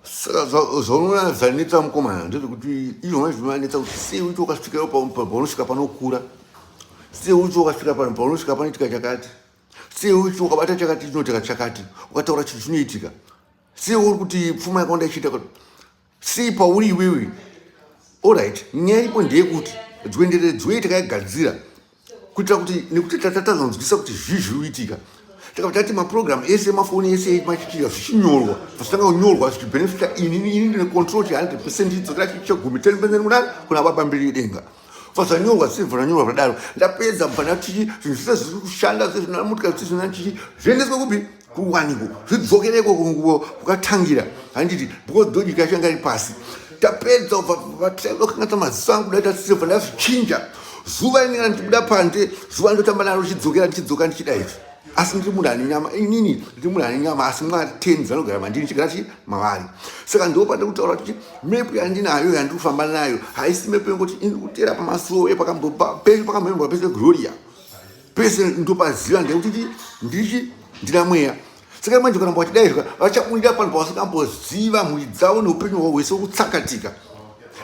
saka zvaunona zvanetsa mukomana ndezvekuti izvona zvinonetsa kuti sei uchi wakasvika paunosvika panokura, sei uchi wakasvika paunosvika panoitika chakati, sei uchi wakabata chakati chinoitika chakati, ukataura chinhu chinoitika, sei uri kuti pfuma yakawanda ichiita kuti sei pauri iwewe. Alright, nyaya ipo ndeyekuti dzwenderedzwe takagadzira kuitira kuti nekuti tatazonzwisa kuti zvizviitika takati maprogram ese mafoni ese machichira zvichinyorwa zvisanga kunyorwa zvichibenefita ini ndine control 100% idzokera chichigumi 10% munani kuna baba mbiri denga fazanyorwa silver nanyorwa zvadaro ndapedza pana chichi zvinhu zvese zviri kushanda sezvinamutika sezvina chichi zviendeswe kupi kuwaniko zvidzokereko kunguvo kukatangira handiti because doji kashanga iri pasi tapedza vatokangata maziso angu daita silver ndazvichinja zuva inenge ndichibuda panze zuva ndotamba naro chidzokera ndichidzoka ndichida izvi asi ndiri munhu ane nyama inini ndiri munhu ane nyama asi mwatenzi vanogara mandini ndichigara chi mavari saka ndopanda kutaura kuti mepu yandinayo yandiri kufamba nayo haisi mepu yengoti iri kutera pamasoo peshe pakamhemba pese gloria pese ndopaziva ndekuti ndina mweya saka manje kana vachidaizva vachabudira pano pavasingamboziva mhuri dzavo neupenyu hwavo hwese kutsakatika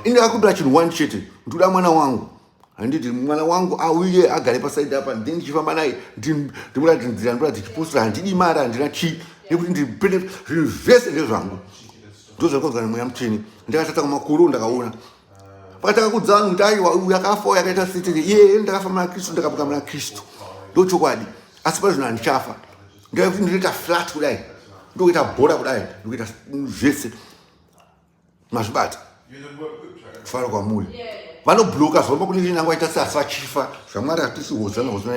ini ndakakumbira chinhu one chete ndoda mwana wangu handiti mwana wangu auye agare pasaidi apa ndini ndichifamba naye ndimuratidza ndoratidza chipostora handidi mari handina chi nekuti ndipende zvinhu zvese ndezvangu ndozvakonzwa nemweya mutsvene ndakatata kwamakuru ndakaona pakataka kudza vanhu kuti aiwa uyu akafa yakaita sitiri iye ndakafamba nakristu ndakabuka muna kristu ndochokwadi asi pazvino handichafa ndikuti ndinoita flat kudai ndokuita bhora kudai ndokuita zvese mazvibata kufara kwamuri vanobloka zvomba kune chinangwa ita seasi vachifa zvamwari hatisi hozana hozana